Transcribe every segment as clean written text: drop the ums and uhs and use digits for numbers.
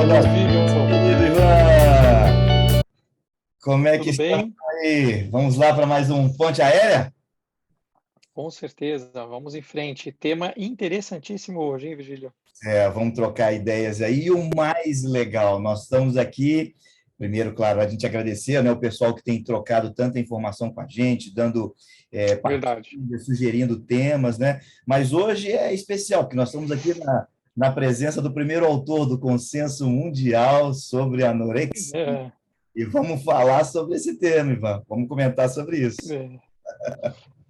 abraço, Vitor, querido Ivan. Como é que tudo estamos bem? aí? Vamos lá para mais um Ponte Aérea? Com certeza, vamos em frente. Tema interessantíssimo hoje, hein, Virgílio? Vamos trocar ideias aí. E o mais legal, nós estamos aqui. Primeiro, claro, a gente agradecer, né, o pessoal que tem trocado tanta informação com a gente, dando Verdade. partilhas, sugerindo temas, né? Mas hoje é especial, porque nós estamos aqui na presença do primeiro autor do Consenso Mundial sobre anorexia. É, E vamos falar sobre esse tema, Ivan. Vamos comentar sobre isso. é,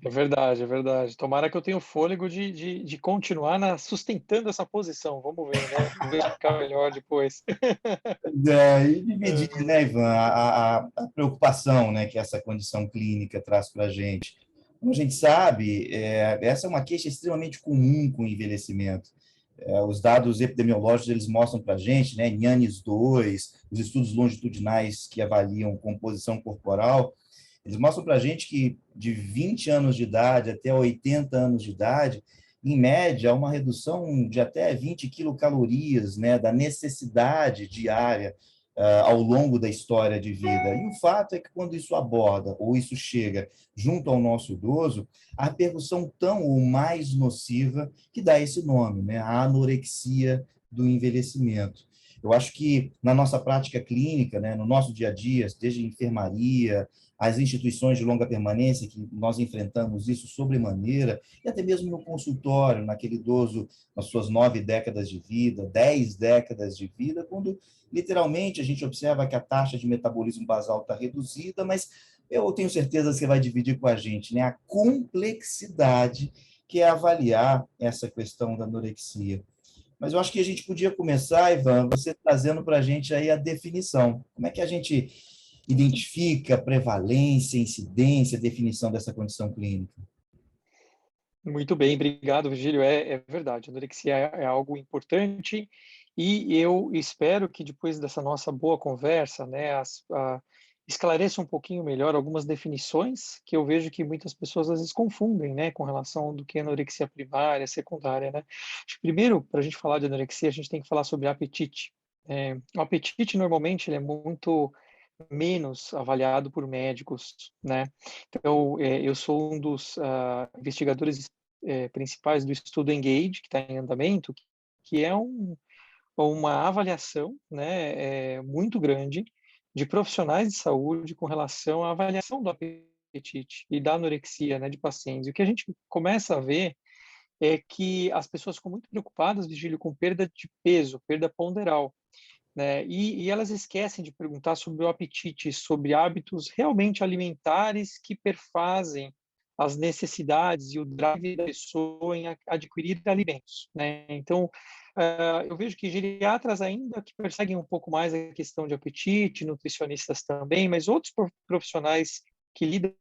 é verdade, é verdade. Tomara que eu tenha o fôlego de continuar sustentando essa posição. Vamos ver, né? Vamos ver se ficar melhor depois. E dividir, É, né, Ivan, a preocupação, né, que essa condição clínica traz para a gente. Como a gente sabe, essa é uma queixa extremamente comum com o envelhecimento. Os dados epidemiológicos eles mostram para a gente, né, em ANES 2, os estudos longitudinais que avaliam composição corporal, eles mostram para a gente que de 20 anos de idade até 80 anos de idade, em média, há uma redução de até 20 quilocalorias, né, da necessidade diária ao longo da história de vida. E o fato é que quando isso aborda ou isso chega junto ao nosso idoso, a repercussão tão ou mais nociva que dá esse nome, né, a anorexia do envelhecimento. Eu acho que na nossa prática clínica, né, no nosso dia a dia, desde enfermaria, as instituições de longa permanência, que nós enfrentamos isso sobremaneira, e até mesmo no consultório, naquele idoso, nas suas 9 décadas de vida, 10 décadas de vida, quando literalmente a gente observa que a taxa de metabolismo basal está reduzida, mas eu tenho certeza que você vai dividir com a gente, né, a complexidade que é avaliar essa questão da anorexia. Mas eu acho que a gente podia começar, Ivan, você trazendo para a gente aí a definição. Como é que a gente identifica a prevalência, incidência, definição dessa condição clínica? muito bem, obrigado, Virgílio. É verdade, a anorexia é algo importante e eu espero que depois dessa nossa boa conversa, né, esclareça um pouquinho melhor algumas definições que eu vejo que muitas pessoas às vezes confundem, né, com relação do que é anorexia primária, secundária, né? Acho que primeiro, para a gente falar de anorexia, a gente tem que falar sobre apetite. O apetite normalmente ele é muito menos avaliado por médicos, né? Então, eu sou um dos investigadores principais do estudo Engage, que está em andamento, que é uma avaliação, né, muito grande de profissionais de saúde com relação à avaliação do apetite e da anorexia, né, de pacientes. E o que a gente começa a ver é que as pessoas ficam muito preocupadas, Vigílio, com perda de peso, perda ponderal, né? E elas esquecem de perguntar sobre o apetite, sobre hábitos realmente alimentares que perfazem as necessidades e o drive da pessoa em adquirir alimentos, né? Então, eu vejo que geriatras ainda que perseguem um pouco mais a questão de apetite, nutricionistas também, mas outros profissionais que lidam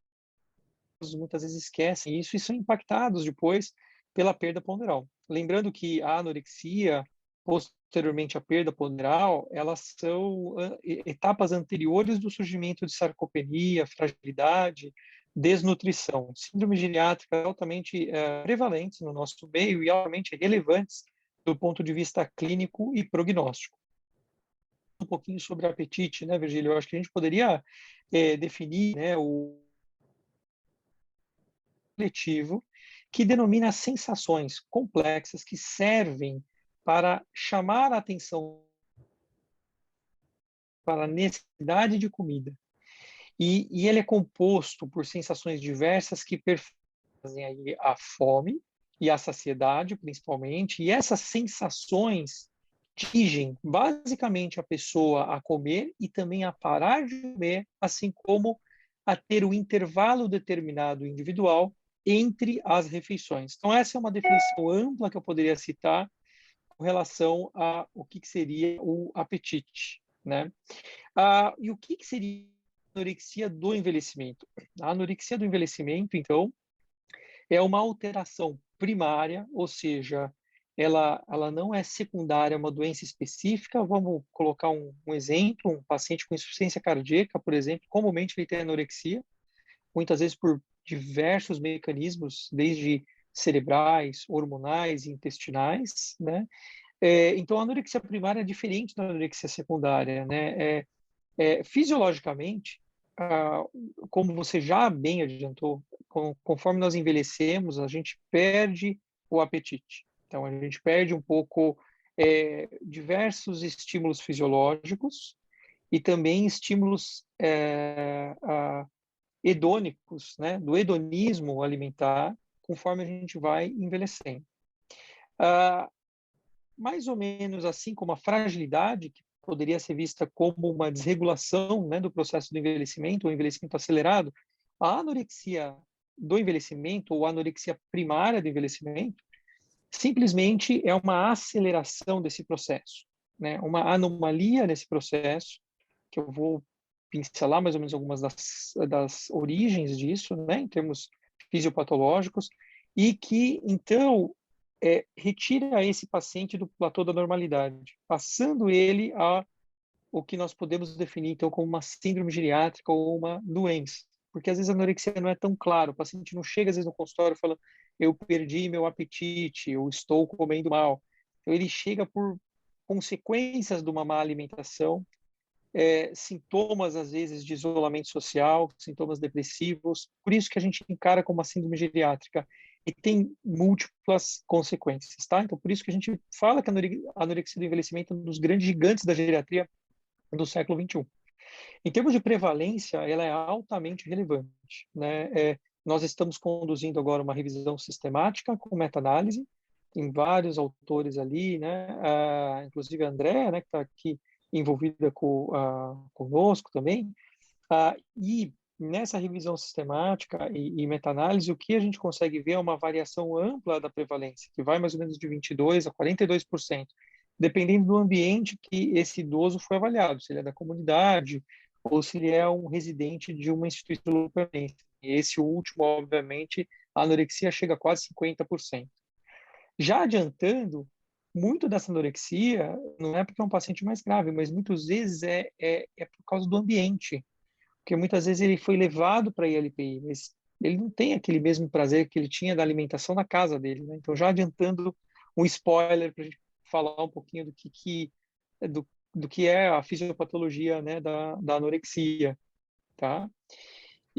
muitas vezes esquecem isso e são impactados depois pela perda ponderal. Lembrando que a anorexia, posteriormente à perda ponderal, elas são etapas anteriores do surgimento de sarcopenia, fragilidade, desnutrição. Síndromes geriátricas altamente prevalentes no nosso meio e altamente relevantes do ponto de vista clínico e prognóstico. Um pouquinho sobre apetite, né, Virgílio? Eu acho que a gente poderia definir, né, o coletivo que denomina sensações complexas que servem para chamar a atenção para a necessidade de comida. E ele é composto por sensações diversas que perfazem aí a fome e a saciedade, principalmente, e essas sensações tingem basicamente a pessoa a comer e também a parar de comer, assim como a ter o intervalo determinado individual entre as refeições. Então, essa é uma definição ampla que eu poderia citar com relação a o que seria o apetite, né? E o que seria a anorexia do envelhecimento? A anorexia do envelhecimento, então, é uma alteração primária, ou seja, ela não é secundária a uma doença específica. Vamos colocar um exemplo, um paciente com insuficiência cardíaca, por exemplo, comumente ele tem anorexia, muitas vezes por diversos mecanismos, desde cerebrais, hormonais e intestinais, né? Então, a anorexia primária é diferente da anorexia secundária, né? Fisiologicamente, como você já bem adiantou, conforme nós envelhecemos, a gente perde o apetite. Então, a gente perde um pouco diversos estímulos fisiológicos e também estímulos hedônicos, né? Do hedonismo alimentar, conforme a gente vai envelhecendo. Ah, Mais ou menos assim como a fragilidade, que poderia ser vista como uma desregulação, né, do processo do envelhecimento, o envelhecimento acelerado, a anorexia do envelhecimento, ou a anorexia primária do envelhecimento, simplesmente é uma aceleração desse processo, né, uma anomalia nesse processo, que eu vou pincelar mais ou menos algumas das origens disso, né, em termos fisiopatológicos, e que, então, retira esse paciente do platô da normalidade, passando ele a o que nós podemos definir, então, como uma síndrome geriátrica ou uma doença. Porque, às vezes, a anorexia não é tão claro. O paciente não chega, às vezes, no consultório falando eu perdi meu apetite, eu estou comendo mal. Então, ele chega por consequências de uma má alimentação, sintomas, às vezes, de isolamento social, sintomas depressivos. Por isso que a gente encara como uma síndrome geriátrica e tem múltiplas consequências, tá? Então, por isso que a gente fala que a anorexia do envelhecimento é um dos grandes gigantes da geriatria do século XXI. Em termos de prevalência, ela é altamente relevante, né? Nós estamos conduzindo agora uma revisão sistemática com meta-análise, tem vários autores ali, né? Inclusive a Andrea, né, que está aqui envolvida conosco também. E nessa revisão sistemática e meta-análise, o que a gente consegue ver é uma variação ampla da prevalência, que vai mais ou menos de 22% a 42%, dependendo do ambiente que esse idoso foi avaliado, se ele é da comunidade ou se ele é um residente de uma instituição permanente. E esse último, obviamente, a anorexia chega a quase 50%. Já adiantando, muito dessa anorexia não é porque é um paciente mais grave, mas muitas vezes é por causa do ambiente, porque muitas vezes ele foi levado para a ILPI, mas ele não tem aquele mesmo prazer que ele tinha da alimentação na casa dele, né? Então, já adiantando um spoiler para a gente falar um pouquinho do que é a fisiopatologia, né, da anorexia, tá?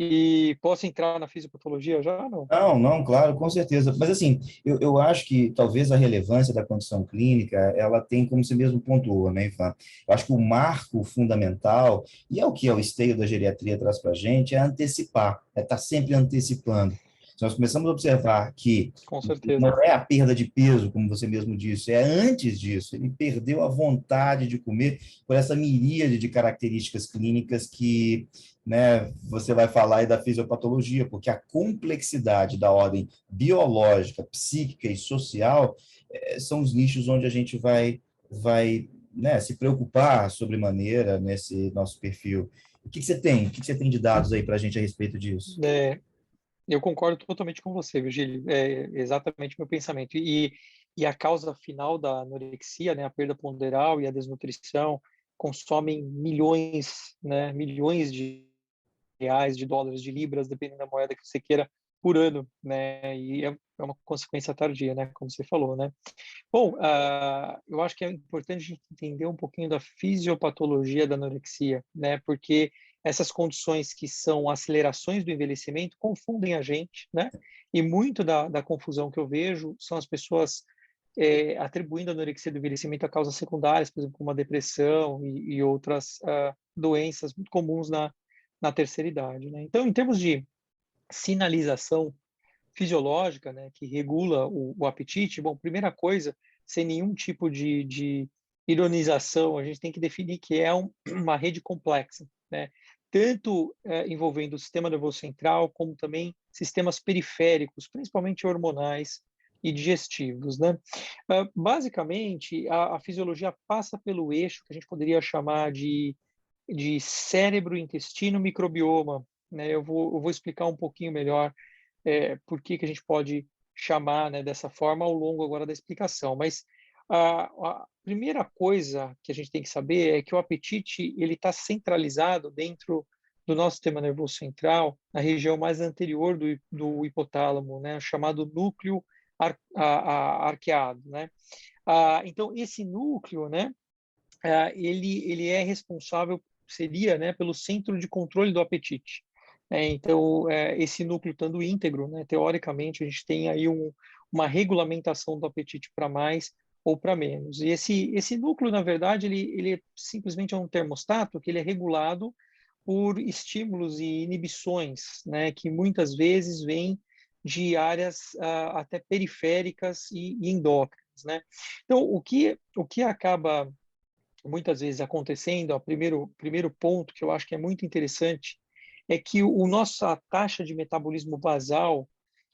E posso entrar na fisiopatologia já? Não. Não, não, claro, com certeza. Mas, assim, eu acho que talvez a relevância da condição clínica, ela tem, como você mesmo pontuou, né, Ivan? Eu acho que o marco fundamental, e é o que o esteio da geriatria traz para a gente, é antecipar, é estar sempre antecipando. Se nós começamos a observar que Com certeza. não é a perda de peso, como você mesmo disse, é antes disso, ele perdeu a vontade de comer por essa miríade de características clínicas que, né, você vai falar aí da fisiopatologia, porque a complexidade da ordem biológica, psíquica e social são os nichos onde a gente vai, né, se preocupar sobremaneira nesse nosso perfil. O que você tem? O que você tem de dados aí para a gente a respeito disso? Eu concordo totalmente com você, Virgílio. É exatamente o meu pensamento. E a causa final da anorexia, né, a perda ponderal e a desnutrição, consomem milhões, né, milhões de reais, de dólares, de libras, dependendo da moeda que você queira, por ano, né? E é uma consequência tardia, né, como você falou, né? Bom, eu acho que é importante a gente entender um pouquinho da fisiopatologia da anorexia, né? Porque essas condições que são acelerações do envelhecimento confundem a gente, né? E muito da confusão que eu vejo são as pessoas atribuindo a anorexia do envelhecimento a causas secundárias, por exemplo, como a depressão e outras doenças muito comuns na terceira idade, né? Então, em termos de sinalização fisiológica, né, que regula o apetite, bom, primeira coisa, sem nenhum tipo de ironização, a gente tem que definir que é uma rede complexa, né, tanto envolvendo o sistema nervoso central, como também sistemas periféricos, principalmente hormonais e digestivos, né? Basicamente, a fisiologia passa pelo eixo que a gente poderia chamar de cérebro, intestino, microbioma, né? Eu vou explicar um pouquinho melhor por que a gente pode chamar, né, dessa forma ao longo agora da explicação. Mas a primeira coisa que a gente tem que saber é que o apetite ele está centralizado dentro do nosso sistema nervoso central, na região mais anterior do hipotálamo, né, chamado núcleo arqueado, né? Então, esse núcleo, né, ele é responsável, seria, né, pelo centro de controle do apetite. Então, esse núcleo estando íntegro, né, teoricamente, a gente tem aí uma regulamentação do apetite para mais ou para menos. E esse núcleo, na verdade, ele simplesmente é um termostato que ele é regulado por estímulos e inibições, né, que muitas vezes vêm de áreas até periféricas e endócrinas, né? Então, o que acaba muitas vezes acontecendo, o primeiro ponto que eu acho que é muito interessante é que nossa taxa de metabolismo basal,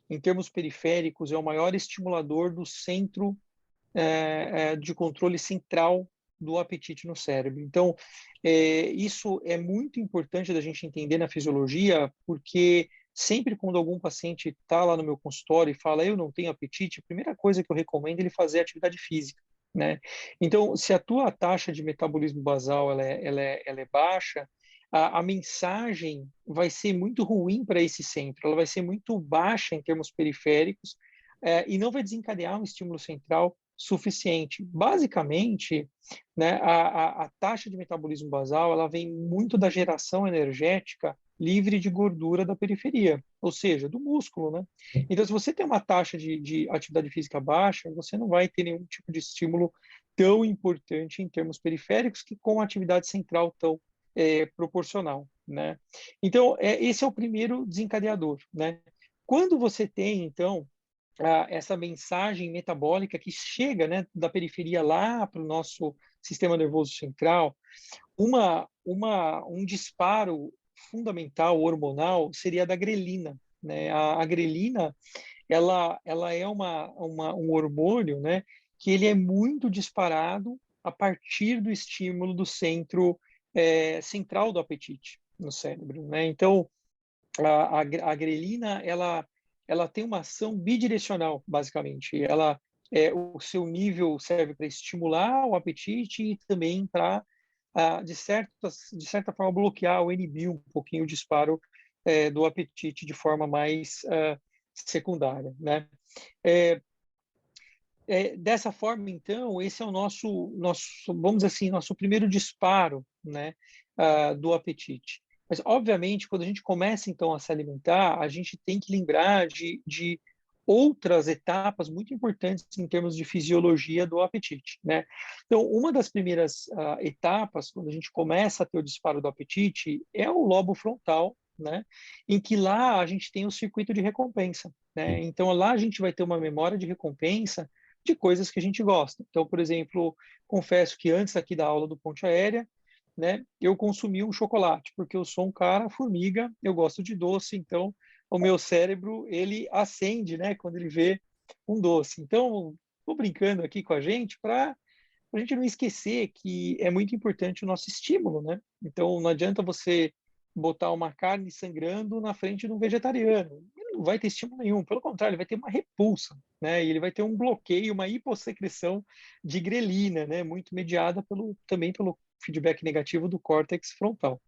em termos periféricos, é o maior estimulador do centro de controle central do apetite no cérebro. Então, isso é muito importante da gente entender na fisiologia, porque sempre quando algum paciente está lá no meu consultório e fala, eu não tenho apetite, a primeira coisa que eu recomendo é ele fazer atividade física, né? Então, se a tua taxa de metabolismo basal ela é baixa, a mensagem vai ser muito ruim para esse centro, ela vai ser muito baixa em termos periféricos, e não vai desencadear um estímulo central suficiente. Basicamente, né, a taxa de metabolismo basal ela vem muito da geração energética livre de gordura da periferia, ou seja, do músculo, né? Então, se você tem uma taxa de atividade física baixa, você não vai ter nenhum tipo de estímulo tão importante em termos periféricos que com a atividade central tão proporcional, né? Então, esse é o primeiro desencadeador, né? Quando você tem, então, essa mensagem metabólica que chega, né, da periferia lá para o nosso sistema nervoso central, um disparo fundamental hormonal seria a da grelina, né? A grelina, ela é um hormônio, né, que ele é muito disparado a partir do estímulo do centro central do apetite no cérebro, né? Então, a grelina, ela tem uma ação bidirecional, basicamente. O seu nível serve para estimular o apetite e também para, de certa forma, bloquear ou inibir um pouquinho o disparo do apetite de forma mais secundária, né? É, Dessa forma, então, esse é o nosso, vamos dizer assim, nosso primeiro disparo, né, do apetite. Mas, obviamente, quando a gente começa, então, a se alimentar, a gente tem que lembrar de outras etapas muito importantes em termos de fisiologia do apetite, né? Então, uma das primeiras etapas, quando a gente começa a ter o disparo do apetite, é o lobo frontal, né? Em que lá a gente tem o circuito de recompensa, né? Então, lá a gente vai ter uma memória de recompensa de coisas que a gente gosta. Então, por exemplo, confesso que antes aqui da aula do Ponte Aérea, né, eu consumi um chocolate, porque eu sou um cara formiga, eu gosto de doce, então o meu cérebro, ele acende, né, quando ele vê um doce. Então, estou brincando aqui com a gente para a gente não esquecer que é muito importante o nosso estímulo, né? Então, não adianta você botar uma carne sangrando na frente de um vegetariano. Ele não vai ter estímulo nenhum, pelo contrário, ele vai ter uma repulsa, né? E ele vai ter um bloqueio, uma hipossecreção de grelina, né? Muito mediada também pelo feedback negativo do córtex frontal.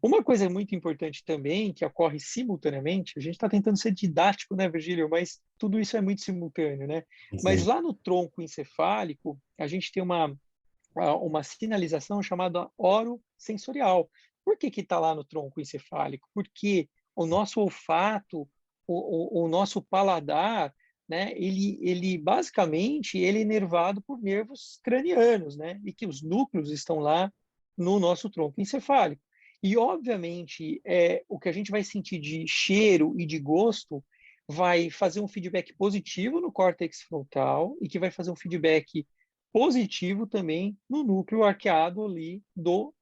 Uma coisa muito importante também, que ocorre simultaneamente, a gente está tentando ser didático, né, Virgílio? Mas tudo isso é muito simultâneo, né? Mas Sim. lá no tronco encefálico, a gente tem uma sinalização chamada orosensorial. Por que está lá no tronco encefálico? Porque o nosso olfato, o nosso paladar, né, ele basicamente ele é inervado por nervos cranianos, né, e que os núcleos estão lá no nosso tronco encefálico. E, obviamente, o que a gente vai sentir de cheiro e de gosto vai fazer um feedback positivo no córtex frontal e que vai fazer um feedback positivo também no núcleo arqueado ali do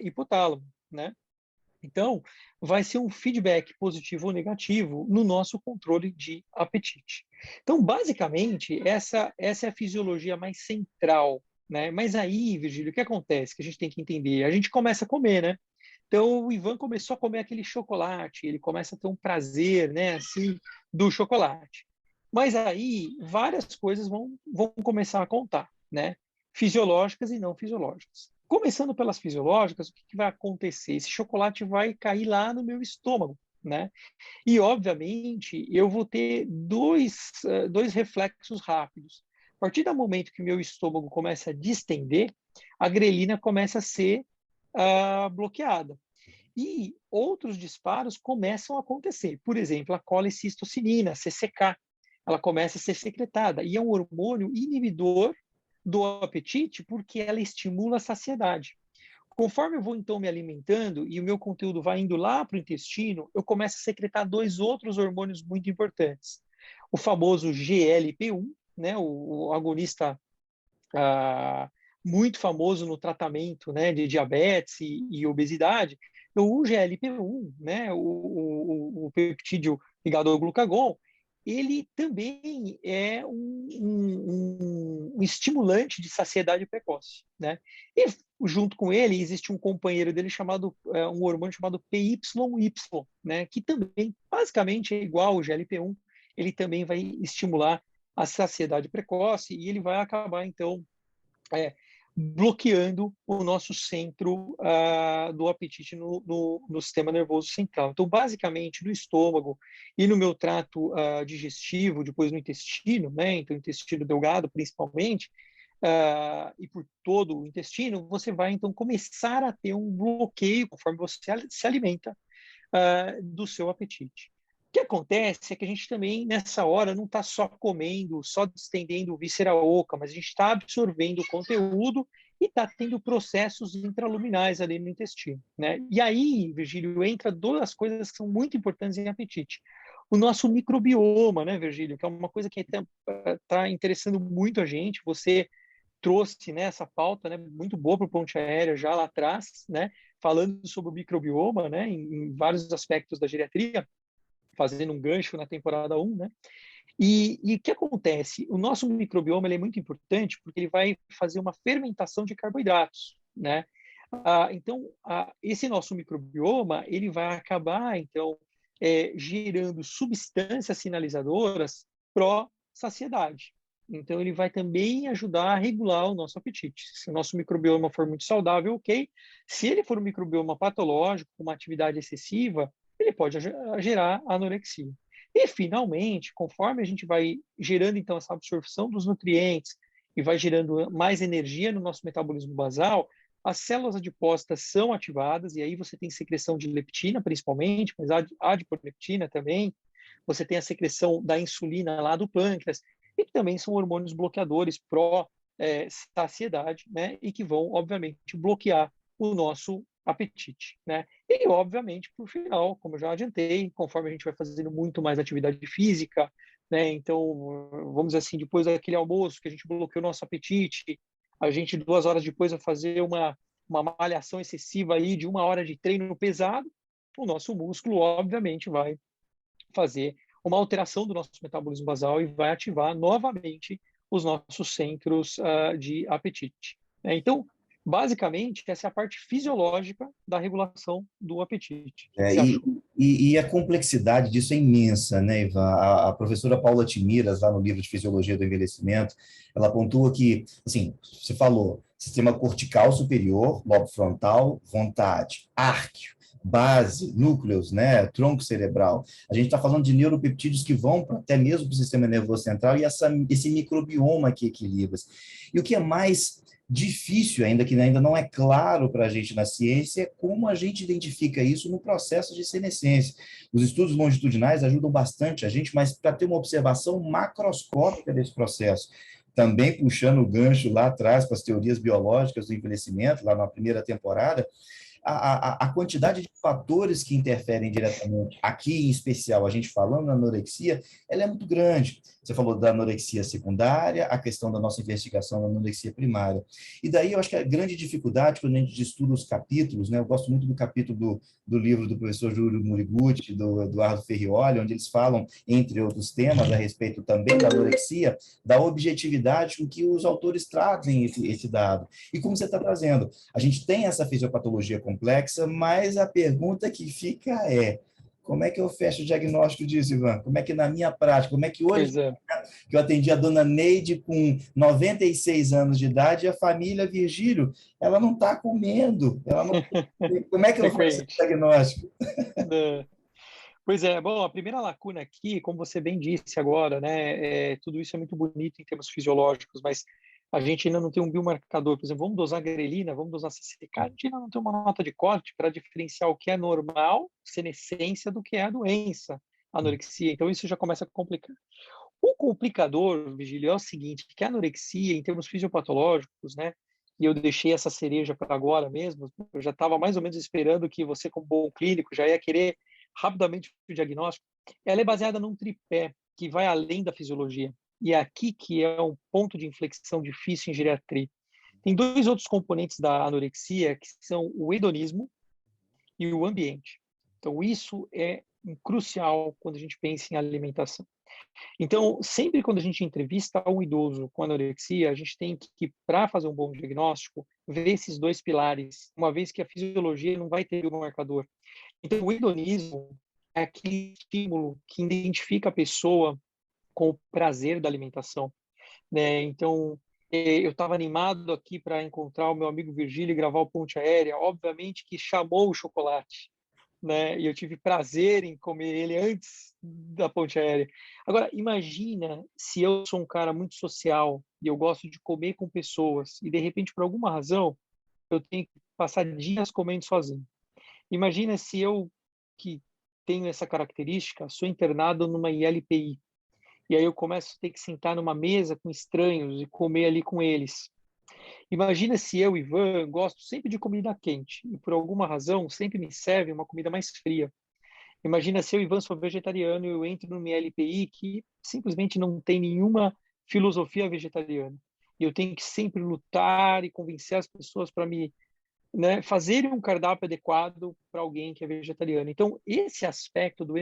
hipotálamo, né? Então, vai ser um feedback positivo ou negativo no nosso controle de apetite. Então, basicamente, essa é a fisiologia mais central, né? Mas aí, Virgílio, o que acontece que a gente tem que entender? A gente começa a comer, né? Então, o Ivan começou a comer aquele chocolate, ele começa a ter um prazer, né, assim, do chocolate. Mas aí, várias coisas vão começar a contar, né? Fisiológicas e não fisiológicas. Começando pelas fisiológicas, o que vai acontecer? Esse chocolate vai cair lá no meu estômago, né? E, obviamente, eu vou ter dois reflexos rápidos. partir do momento que o meu estômago começa a distender, a grelina começa a ser bloqueada. E outros disparos começam a acontecer. Por exemplo, a colecistocinina, CCK, ela começa a ser secretada. E é um hormônio inibidor do apetite porque ela estimula a saciedade. Conforme eu vou, então, me alimentando e o meu conteúdo vai indo lá para o intestino, eu começo a secretar dois outros hormônios muito importantes. O famoso GLP-1, né, o agonista muito famoso no tratamento, né, de diabetes e obesidade. Então, o GLP-1, né, o peptídeo ligado ao glucagon, ele também é um estimulante de saciedade precoce, né? E junto com ele existe um companheiro dele chamado um hormônio chamado PYY, né? Que também basicamente é igual ao GLP-1. Ele também vai estimular a saciedade precoce e ele vai acabar então bloqueando o nosso centro do apetite no sistema nervoso central. Então, basicamente, no estômago e no meu trato digestivo, depois no intestino, né? Então, intestino delgado, principalmente, e por todo o intestino, você vai, então, começar a ter um bloqueio conforme você se alimenta do seu apetite. O que acontece é que a gente também, nessa hora, não está só comendo, só distendendo víscera oca, mas a gente está absorvendo o conteúdo e está tendo processos intraluminais ali no intestino, né? E aí, Virgílio, entra duas coisas que são muito importantes em apetite. O nosso microbioma, né, Virgílio, que é uma coisa que está interessando muito a gente. Você trouxe, né, essa pauta, né, muito boa para o Ponte Aérea já lá atrás, né, falando sobre o microbioma, né, em vários aspectos da geriatria, fazendo um gancho na temporada 1, né? E o que acontece? O nosso microbioma ele é muito importante porque ele vai fazer uma fermentação de carboidratos, né? Então, esse nosso microbioma ele vai acabar, então, gerando substâncias sinalizadoras pró-saciedade. Então, ele vai também ajudar a regular o nosso apetite. Se o nosso microbioma for muito saudável, ok. Se ele for um microbioma patológico, com uma atividade excessiva, ele pode gerar anorexia. E, finalmente, conforme a gente vai gerando, então, essa absorção dos nutrientes e vai gerando mais energia no nosso metabolismo basal, as células adipostas são ativadas, e aí você tem secreção de leptina, principalmente, mas adipoleptina também. Você tem a secreção da insulina lá do pâncreas, e que também são hormônios bloqueadores pró-saciedade, né? E que vão, obviamente, bloquear o nosso apetite, né? E, obviamente, por final, como eu já adiantei, conforme a gente vai fazendo muito mais atividade física, né? Então, vamos dizer assim, depois daquele almoço que a gente bloqueou o nosso apetite, a gente 2 horas depois vai fazer uma malhação excessiva aí de 1 hora de treino pesado, o nosso músculo, obviamente, vai fazer uma alteração do nosso metabolismo basal e vai ativar novamente os nossos centros de apetite. Então, basicamente, essa é a parte fisiológica da regulação do apetite. O que É, você e, achou? e a complexidade disso é imensa, né, Ivan? A professora Paula Timiras, lá no livro de Fisiologia do Envelhecimento, ela pontua que, assim, você falou, sistema cortical superior, lobo frontal, vontade, árqueo, base, núcleos, né, tronco cerebral. A gente está falando de neuropeptídeos que vão até mesmo para o sistema nervoso central e esse microbioma que equilibra. E o que é mais difícil ainda, que ainda não é claro para a gente na ciência, é como a gente identifica isso no processo de senescência. Os estudos longitudinais ajudam bastante a gente, mas para ter uma observação macroscópica desse processo. Também puxando o gancho lá atrás para as teorias biológicas do envelhecimento, lá na primeira temporada, a quantidade de fatores que interferem diretamente, aqui em especial, a gente falando na anorexia, ela é muito grande. Você falou da anorexia secundária, a questão da nossa investigação da anorexia primária. E daí eu acho que a grande dificuldade, quando a gente estuda os capítulos, né, eu gosto muito do capítulo do livro do professor Júlio Muriguchi, do Eduardo Ferrioli, onde eles falam, entre outros temas, a respeito também da anorexia, da objetividade com que os autores trazem esse dado. E como você está trazendo, a gente tem essa fisiopatologia complexa, mas a pergunta que fica é: como é que eu fecho o diagnóstico disso, Ivan? Como é que na minha prática, como é que hoje, Pois é. que eu atendi a dona Neide com 96 anos de idade, e a família Virgílio, ela não está comendo, ela não... Como é que eu faço esse Frequente. diagnóstico? Pois é, bom, a primeira lacuna aqui, como você bem disse agora, né, tudo isso é muito bonito em termos fisiológicos, mas a gente ainda não tem um biomarcador. Por exemplo, vamos dosar grelina, vamos dosar CCK, a gente ainda não tem uma nota de corte para diferenciar o que é normal, senescência, do que é a doença, a anorexia. Então, isso já começa a complicar. O complicador, Vigílio, é o seguinte, que a anorexia, em termos fisiopatológicos, né, e eu deixei essa cereja para agora mesmo, eu já estava mais ou menos esperando que você, como bom clínico, já ia querer rapidamente o diagnóstico. Ela é baseada num tripé que vai além da fisiologia. E é aqui que é um ponto de inflexão difícil em geriatria. Tem dois outros componentes da anorexia, que são o hedonismo e o ambiente. Então, isso é crucial quando a gente pensa em alimentação. Então, sempre quando a gente entrevista um idoso com anorexia, a gente tem que, para fazer um bom diagnóstico, ver esses dois pilares, uma vez que a fisiologia não vai ter um marcador. Então, o hedonismo é aquele estímulo que identifica a pessoa com o prazer da alimentação, né? Então, eu estava animado aqui para encontrar o meu amigo Virgílio e gravar o Ponte Aérea, obviamente que chamou o chocolate, né? E eu tive prazer em comer ele antes da ponte aérea. Agora, imagina se eu sou um cara muito social e eu gosto de comer com pessoas e de repente, por alguma razão, eu tenho que passar dias comendo sozinho. Imagina se eu, que tenho essa característica, sou internado numa ILPI e aí eu começo a ter que sentar numa mesa com estranhos e comer ali com eles. Imagina se eu, Ivan, gosto sempre de comida quente e por alguma razão sempre me serve uma comida mais fria. Imagina se eu, Ivan, sou vegetariano e eu entro numa LPI que simplesmente não tem nenhuma filosofia vegetariana. E eu tenho que sempre lutar e convencer as pessoas para me, né, fazerem um cardápio adequado para alguém que é vegetariano. Então, esse aspecto do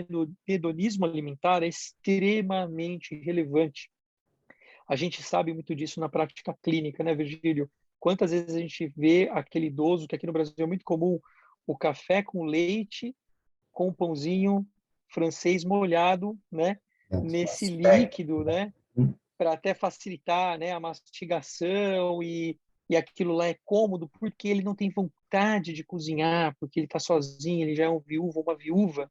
hedonismo alimentar é extremamente relevante. A gente sabe muito disso na prática clínica, né, Virgílio? Quantas vezes a gente vê aquele idoso, que aqui no Brasil é muito comum, o café com leite com um pãozinho francês molhado, né, nesse líquido, né, para até facilitar, né, a mastigação e aquilo lá é cômodo porque ele não tem vontade de cozinhar, porque ele está sozinho, ele já é um viúvo, uma viúva,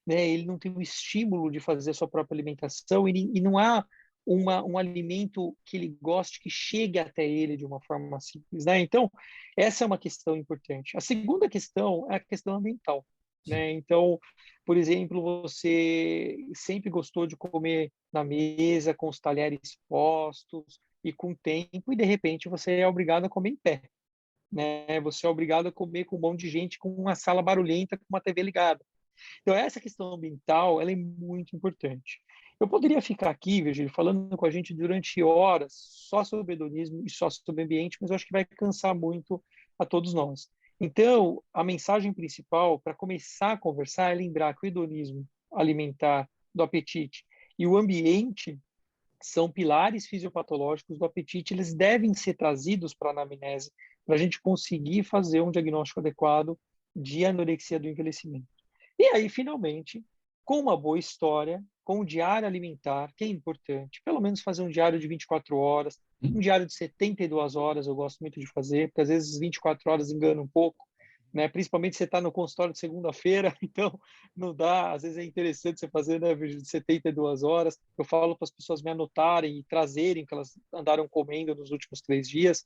né, ele não tem o estímulo de fazer a sua própria alimentação e não há um alimento que ele goste que chegue até ele de uma forma simples, né? Então, essa é uma questão importante. A segunda questão é a questão ambiental, né? Então, por exemplo, você sempre gostou de comer na mesa com os talheres postos e com tempo e de repente você é obrigado a comer em pé, né? Você é obrigado a comer com um monte de gente com uma sala barulhenta com uma TV ligada. Então, essa questão ambiental, ela é muito importante. Eu poderia ficar aqui, Virgílio, falando com a gente durante horas só sobre hedonismo e só sobre ambiente, mas eu acho que vai cansar muito a todos nós. Então, a mensagem principal para começar a conversar é lembrar que o hedonismo alimentar do apetite e o ambiente são pilares fisiopatológicos do apetite, eles devem ser trazidos para a anamnese para a gente conseguir fazer um diagnóstico adequado de anorexia do envelhecimento. E aí, finalmente, com uma boa história, com o diário alimentar, que é importante, pelo menos fazer um diário de 24 horas, um diário de 72 horas eu gosto muito de fazer, porque às vezes 24 horas engana um pouco, né? Principalmente se você está no consultório de segunda-feira, então não dá, às vezes é interessante você fazer, né, de 72 horas. Eu falo para as pessoas me anotarem e trazerem o que elas andaram comendo nos últimos 3 dias,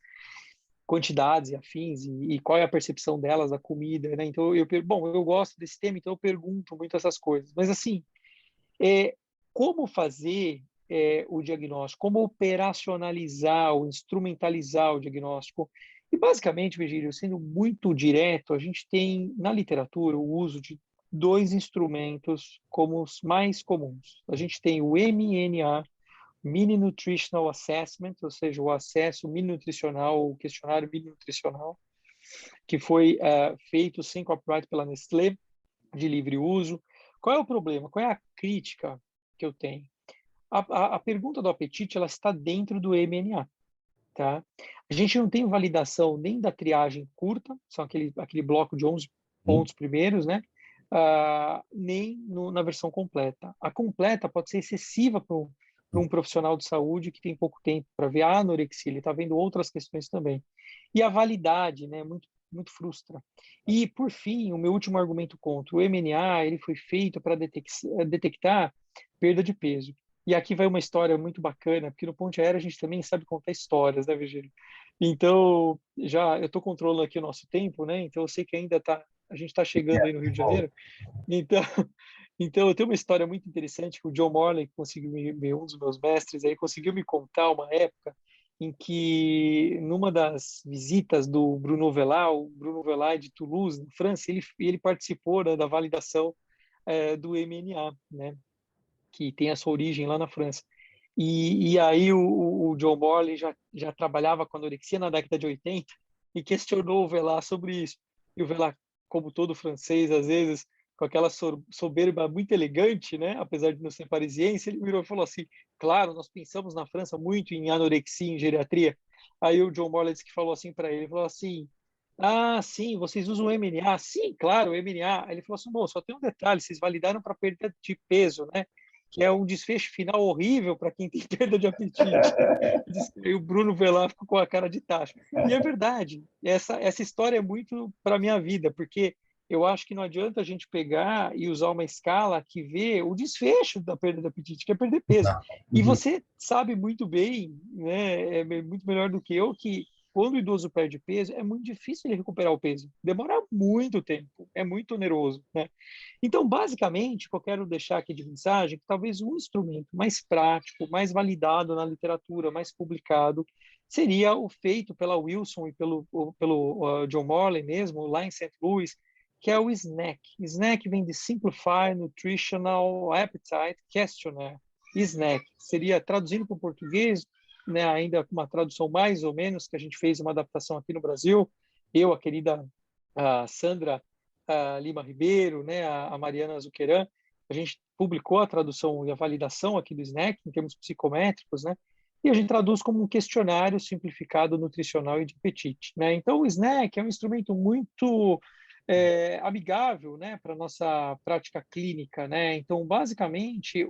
quantidades e afins, e qual é a percepção delas da comida, né? Então, bom, eu gosto desse tema, então eu pergunto muito essas coisas. Mas, assim, como fazer o diagnóstico? Como operacionalizar ou instrumentalizar o diagnóstico? E, basicamente, Virgílio, sendo muito direto, a gente tem, na literatura, o uso de dois instrumentos como os mais comuns. A gente tem o MNA, Mini Nutritional Assessment, ou seja, o acesso mini nutricional, o questionário mini nutricional, que foi feito sem copyright pela Nestlé, de livre uso. Qual é o problema? Qual é a crítica que eu tenho? A pergunta do apetite ela está dentro do MNA. Tá? A gente não tem validação nem da triagem curta, são aquele bloco de 11 pontos primeiros, né? Nem na versão completa. A completa pode ser excessiva para um profissional de saúde que tem pouco tempo para ver a anorexia, ele está vendo outras questões também. E a validade, né? Muito muito frustra. E, por fim, o meu último argumento contra o MNA, ele foi feito para detectar perda de peso. E aqui vai uma história muito bacana, porque no Ponte Aérea a gente também sabe contar histórias, né, Virgílio? Então, eu estou controlando aqui o nosso tempo, né? Então, eu sei que a gente está chegando aí no Rio de Janeiro. Então, então, eu tenho uma história muito interessante que o John Morley conseguiu um dos meus mestres aí conseguiu me contar uma época em que numa das visitas do Bruno Velar, o Bruno Velar é de Toulouse, na França, ele participou, né, da validação do MNA, né, que tem a sua origem lá na França. E aí o John Morley já trabalhava com anorexia na década de 80 e questionou o Velar sobre isso. E o Velar, como todo francês, às vezes, com aquela soberba muito elegante, né? Apesar de não ser parisiense, ele virou e falou assim, claro, nós pensamos na França muito em anorexia, em geriatria. Aí o John Morley disse que falou assim para ele, falou assim, ah, sim, vocês usam o MNA? Sim, claro, o MNA. Aí ele falou assim, só tem um detalhe, vocês validaram para perda de peso, né? Que é um desfecho final horrível para quem tem perda de apetite. E o Bruno Velar ficou com a cara de tacho. E é verdade, essa história é muito para a minha vida, porque eu acho que não adianta a gente pegar e usar uma escala que vê o desfecho da perda de apetite, que é perder peso. E Uhum. você sabe muito bem, né, é muito melhor do que eu, que quando o idoso perde peso, é muito difícil ele recuperar o peso. Demora muito tempo, é muito oneroso, né? Então, basicamente, o que eu quero deixar aqui de mensagem é que talvez um instrumento mais prático, mais validado na literatura, mais publicado, seria o feito pela Wilson e pelo John Morley mesmo, lá em St. Louis, que é o SNAC. SNAC vem de Simplified Nutritional Appetite Questionnaire. SNAC seria, traduzindo para o português, né, ainda com uma tradução mais ou menos, que a gente fez uma adaptação aqui no Brasil, eu, a querida Sandra a Lima Ribeiro, né, a Mariana Zuqueran, a gente publicou a tradução e a validação aqui do SNAC em termos psicométricos, né, e a gente traduz como um questionário simplificado nutricional e de apetite, né. Então o SNAC é um instrumento muito amigável, né, para nossa prática clínica, né. Então basicamente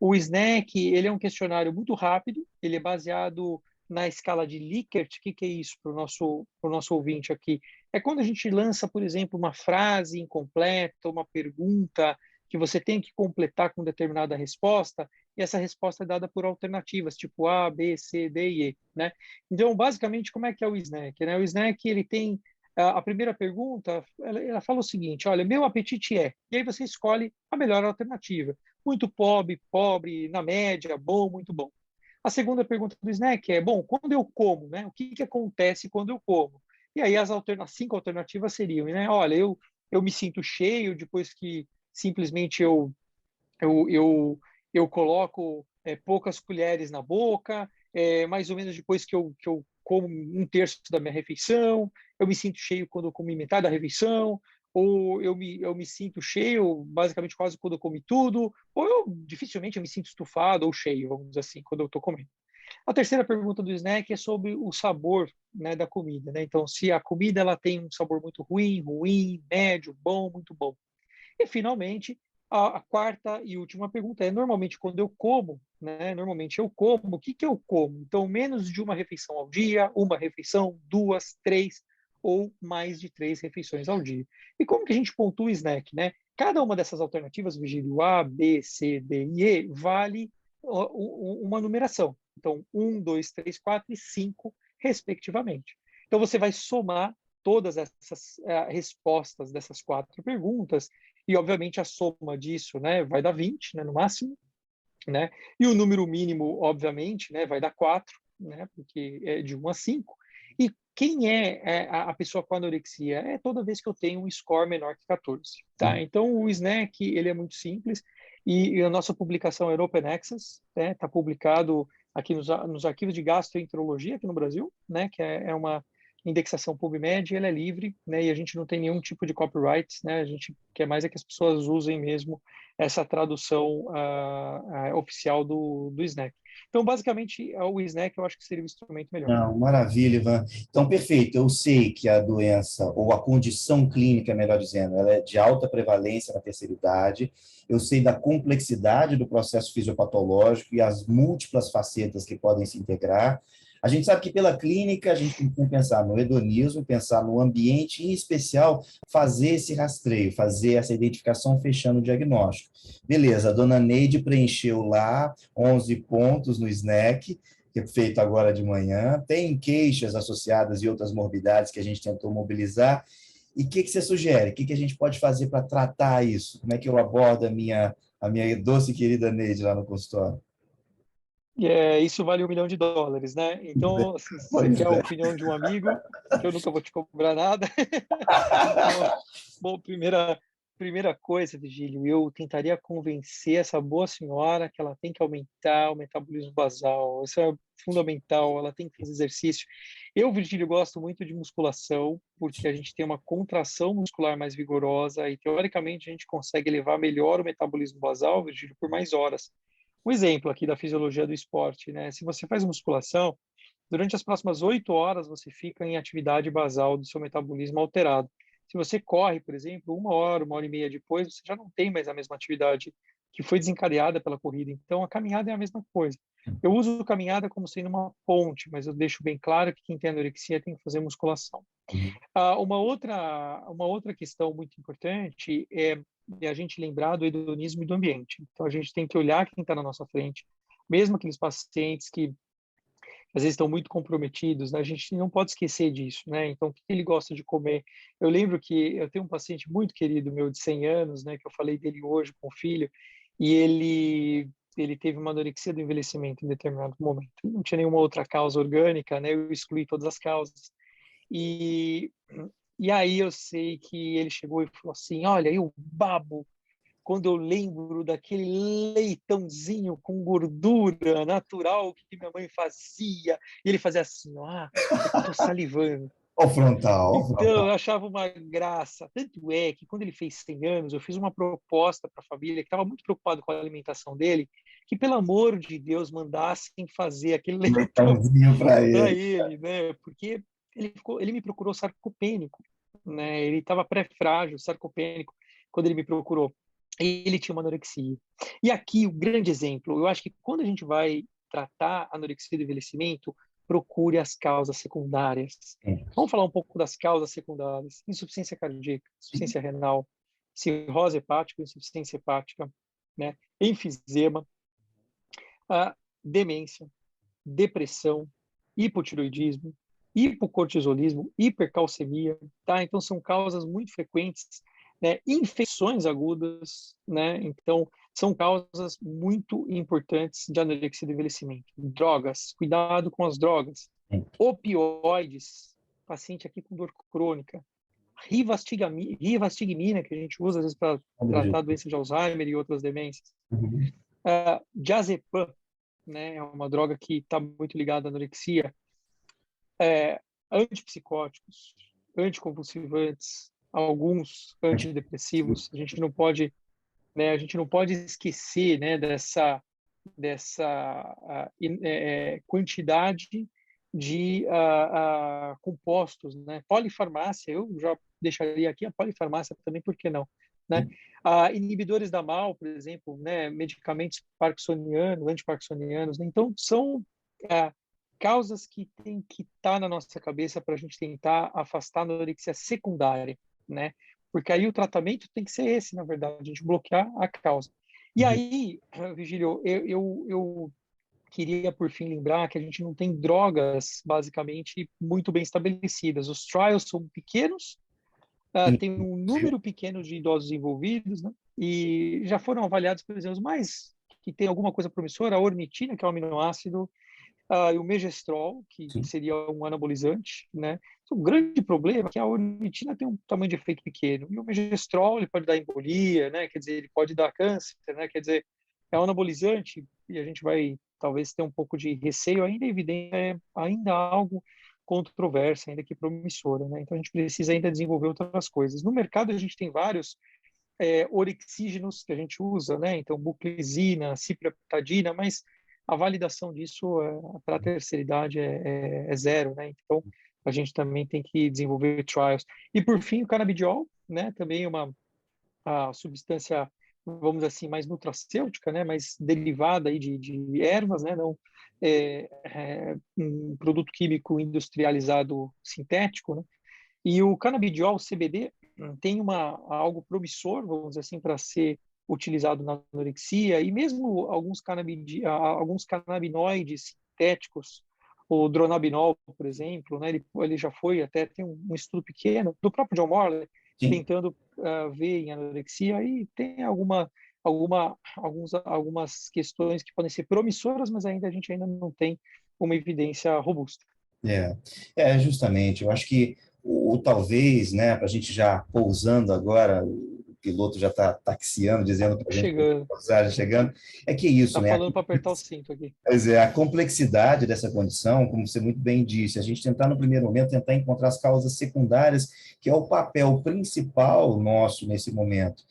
o SNAC ele é um questionário muito rápido, ele é baseado na escala de Likert. O que é isso para o nosso ouvinte aqui? É quando a gente lança, por exemplo, uma frase incompleta, uma pergunta que você tem que completar com determinada resposta, e essa resposta é dada por alternativas, tipo A, B, C, D e E, né? Então, basicamente, como é que é o SNAC, né? O SNAC, ele tem a primeira pergunta, ela fala o seguinte, olha, meu apetite é, e aí você escolhe a melhor alternativa. Muito pobre, pobre, na média, bom, muito bom. A segunda pergunta do Snack é, bom, quando eu como, né? O que acontece quando eu como? E aí as 5 alternativas seriam, né? Olha, eu me sinto cheio depois que simplesmente eu, eu, eu coloco poucas colheres na boca, mais ou menos depois que eu como um terço da minha refeição, eu me sinto cheio quando eu comi metade da refeição, ou eu me sinto cheio basicamente quase quando eu comi tudo, ou dificilmente eu me sinto estufado ou cheio, vamos dizer assim, quando eu estou comendo. A terceira pergunta do snack é sobre o sabor, né, da comida, né? Então, se a comida ela tem um sabor muito ruim, ruim, médio, bom, muito bom. E, finalmente, a quarta e última pergunta é, normalmente, quando eu como, né, normalmente eu como, o que eu como? Então, menos de uma refeição ao dia, uma refeição, duas, três, ou mais de 3 refeições ao dia. E como que a gente pontua o snack, né? Cada uma dessas alternativas, Vigílio, A, B, C, D e E, vale uma numeração. Então, 1, 2, 3, 4 e 5, respectivamente. Então, você vai somar todas essas respostas dessas 4 perguntas e, obviamente, a soma disso, né, vai dar 20, né, no máximo, né? E o número mínimo, obviamente, né, vai dar 4, né, porque é de 1 a 5. E quem é a pessoa com anorexia? É toda vez que eu tenho um score menor que 14. Tá? Então, o SNAC ele é muito simples e a nossa publicação é Open Access, né? Está publicado aqui nos arquivos de gastroenterologia aqui no Brasil, né? Que é uma indexação PubMed, ela é livre, né? E a gente não tem nenhum tipo de copyright, né? A gente quer mais é que as pessoas usem mesmo essa tradução oficial do SNAC. Então, basicamente, o SNAC eu acho que seria o instrumento melhor. Não, maravilha, Ivan. Então, perfeito. Eu sei que a doença, ou a condição clínica, melhor dizendo, ela é de alta prevalência na terceira idade. Eu sei da complexidade do processo fisiopatológico e as múltiplas facetas que podem se integrar. A gente sabe que pela clínica a gente tem que pensar no hedonismo, pensar no ambiente, e, em especial, fazer esse rastreio, fazer essa identificação fechando o diagnóstico. Beleza, a dona Neide preencheu lá 11 pontos no SNEC, que é feito agora de manhã, tem queixas associadas e outras morbidades que a gente tentou mobilizar. E o que você sugere? O que a gente pode fazer para tratar isso? Como é que eu abordo a minha doce e querida Neide lá no consultório? E isso vale US$ 1 milhão, né? Então, assim, se você Pois quer a é. opinião de um amigo, que eu nunca vou te cobrar nada. Então, bom, primeira coisa, Virgílio, eu tentaria convencer essa boa senhora que ela tem que aumentar o metabolismo basal. Isso é fundamental, ela tem que fazer exercício. Eu, Virgílio, gosto muito de musculação, porque a gente tem uma contração muscular mais vigorosa e, teoricamente, a gente consegue elevar melhor o metabolismo basal, Virgílio, por mais horas. Um exemplo aqui da fisiologia do esporte, né? Se você faz musculação, durante as próximas 8 horas você fica em atividade basal do seu metabolismo alterado. Se você corre, por exemplo, 1 hora, 1 hora e meia depois, você já não tem mais a mesma atividade que foi desencadeada pela corrida. Então, a caminhada é a mesma coisa. Eu uso a caminhada como sendo uma ponte, mas eu deixo bem claro que quem tem anorexia tem que fazer musculação. Uma outra questão muito importante é a gente lembrar do hedonismo e do ambiente. Então, a gente tem que olhar quem está na nossa frente, mesmo aqueles pacientes que às vezes estão muito comprometidos, né? A gente não pode esquecer disso, né? Então, o que ele gosta de comer? Eu lembro que eu tenho um paciente muito querido meu de 100 anos, né? Que eu falei dele hoje com o filho, e ele teve uma anorexia do envelhecimento em determinado momento. Não tinha nenhuma outra causa orgânica, né? Eu excluí todas as causas. E, e aí eu sei que ele chegou e falou assim, olha, eu babo quando eu lembro daquele leitãozinho com gordura natural que minha mãe fazia. E ele fazia assim, é que eu tô salivando. Ao frontal, ao Então, frontal. eu achava uma graça. Tanto é que, quando ele fez 100 anos, eu fiz uma proposta para a família, que estava muito preocupado com a alimentação dele, que, pelo amor de Deus, mandassem fazer aquele leitão Leitãozinho para para ele. ele, né? Porque ele me procurou sarcopênico, né? Ele estava pré-frágil, sarcopênico, quando ele me procurou. Ele tinha uma anorexia. E aqui, o grande exemplo, eu acho que quando a gente vai tratar a anorexia do envelhecimento, procure as causas secundárias. Vamos falar um pouco das causas secundárias: insuficiência cardíaca, insuficiência renal, cirrose hepática, insuficiência hepática, né? Enfisema, a demência, depressão, hipotiroidismo, hipocortisolismo, hipercalcemia, tá? Então são causas muito frequentes, né? Infecções agudas, né? Então são causas muito importantes de anorexia do envelhecimento. Drogas, cuidado com as drogas. Opioides, paciente aqui com dor crônica. Rivastigmina, que a gente usa às vezes para tratar a doença de Alzheimer e outras demências. Diazepam, né, é uma droga que está muito ligada à anorexia. Antipsicóticos, anticonvulsivantes, alguns antidepressivos. A gente não pode esquecer, né, dessa quantidade de compostos, né? Polifarmácia, eu já deixaria aqui a polifarmácia também, por que não? Né? Inibidores da MAO, por exemplo, né? Medicamentos parkinsonianos, antiparkinsonianos, né? Então, são causas que tem que estar na nossa cabeça para a gente tentar afastar a anorexia secundária, né? Porque aí o tratamento tem que ser esse, na verdade, a gente bloquear a causa. E aí, Virgílio, eu queria, por fim, lembrar que a gente não tem drogas, basicamente, muito bem estabelecidas. Os trials são pequenos, tem um número pequeno de idosos envolvidos, né? E já foram avaliados, por exemplo, os mais que tem alguma coisa promissora, a ornitina, que é um aminoácido, e o megestrol, que seria um anabolizante, né? O grande problema é que a ornitina tem um tamanho de efeito pequeno, e o megestrol ele pode dar embolia, né? Quer dizer, ele pode dar câncer, né? Quer dizer, é um anabolizante e a gente vai talvez ter um pouco de receio, ainda é evidente, ainda algo controverso, ainda que promissora, né? Então a gente precisa ainda desenvolver outras coisas. No mercado a gente tem vários orexígenos que a gente usa, né? Então buclizina, cipraptadina, mas a validação disso para a terceira idade é zero, né? Então a gente também tem que desenvolver trials. E por fim o canabidiol, né? Também uma a substância vamos dizer assim, mais nutracêutica, né, mais derivada aí de ervas, né, não um produto químico industrializado sintético, né? E o canabidiol, o CBD, tem algo promissor, vamos dizer assim, para ser utilizado na anorexia, e mesmo alguns canabinoides sintéticos, o dronabinol, por exemplo, né, ele já foi, até tem um estudo pequeno, do próprio John Morley, Sim. tentando ver em anorexia, e tem algumas questões que podem ser promissoras, mas a gente ainda não tem uma evidência robusta. Justamente. Eu acho que talvez, né, para a gente já pousando agora, o piloto já está taxiando, dizendo para a gente que Chegando. a passagem chegando, é que é isso, Tá né? falando para apertar o cinto aqui. Pois é, a complexidade dessa condição, como você muito bem disse, a gente tentar no primeiro momento tentar encontrar as causas secundárias, que é o papel principal nosso nesse momento.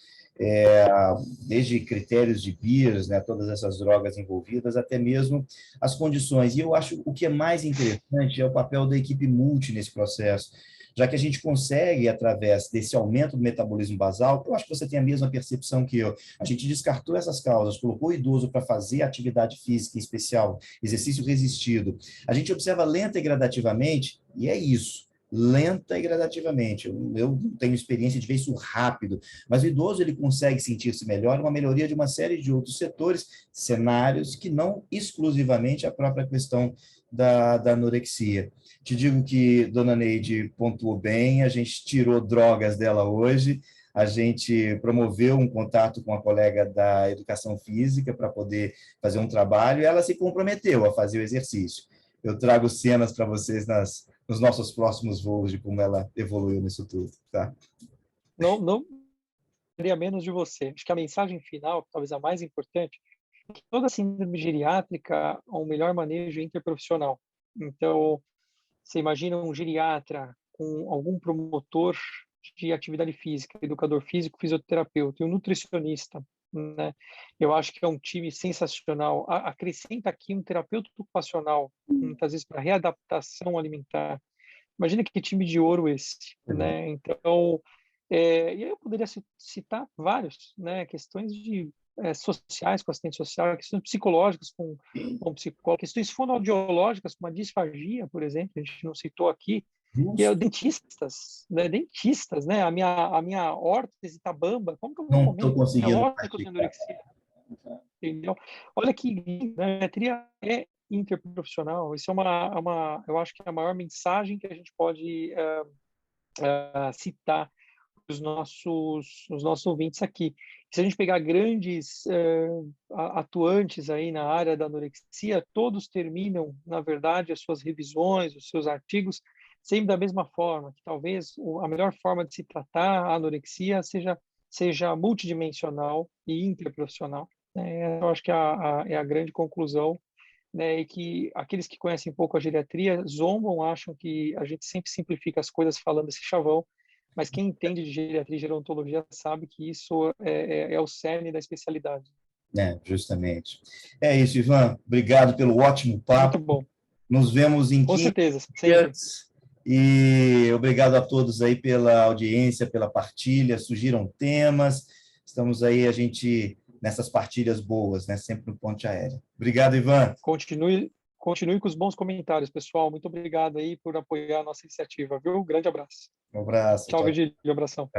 Desde critérios de BIRS, né, todas essas drogas envolvidas, até mesmo as condições. E eu acho o que é mais interessante é o papel da equipe multi nesse processo, já que a gente consegue, através desse aumento do metabolismo basal, eu acho que você tem a mesma percepção que eu, a gente descartou essas causas, colocou o idoso para fazer atividade física em especial, exercício resistido. A gente observa lenta e gradativamente, e é isso, lenta e gradativamente. Eu não tenho experiência de ver isso rápido, mas o idoso ele consegue sentir-se melhor, uma melhoria de uma série de outros setores, cenários, que não exclusivamente a própria questão da anorexia. Te digo que Dona Neide pontuou bem, a gente tirou drogas dela hoje, a gente promoveu um contato com a colega da educação física para poder fazer um trabalho, e ela se comprometeu a fazer o exercício. Eu trago cenas para vocês nos nossos próximos voos de como ela evoluiu nisso tudo, tá? Não seria menos de você. Acho que a mensagem final, talvez a mais importante, é que toda síndrome geriátrica há um melhor manejo interprofissional. Então, você imagina um geriatra com algum promotor de atividade física, educador físico, fisioterapeuta e um nutricionista, né? Eu acho que é um time sensacional. Acrescenta aqui um terapeuta ocupacional, muitas vezes para readaptação alimentar. Imagina que time de ouro esse, né? Então, e aí eu poderia citar vários, né? Questões sociais com assistente social, questões psicológicas com psicólogo, questões fonoaudiológicas com uma disfagia, por exemplo, a gente não citou aqui, e é dentistas, né? A minha órtese tá bamba, como que eu vou Não estou comer? É conseguindo lógico que eu tenho praticar. anorexia, entendeu? Olha que lindo, né? A geriatria é interprofissional. Isso é eu acho que é a maior mensagem que a gente pode citar os nossos ouvintes aqui. Se a gente pegar grandes atuantes aí na área da anorexia, todos terminam, na verdade, as suas revisões, os seus artigos, sempre da mesma forma, que talvez a melhor forma de se tratar a anorexia seja multidimensional e interprofissional. Eu acho que é a grande conclusão, né, e que aqueles que conhecem pouco a geriatria zombam, acham que a gente sempre simplifica as coisas falando esse chavão, mas quem entende de geriatria e gerontologia sabe que isso é o cerne da especialidade. Justamente. É isso, Ivan. Obrigado pelo ótimo papo. Muito bom. Nos vemos em Com 15 certeza, sempre. dias. E obrigado a todos aí pela audiência, pela partilha. Surgiram temas. Estamos aí, a gente, nessas partilhas boas, né? Sempre no Ponte Aérea. Obrigado, Ivan. Continue com os bons comentários, pessoal. Muito obrigado aí por apoiar a nossa iniciativa, viu? Grande abraço. Um abraço. Tchau, Tchau. Virgílio. Abração.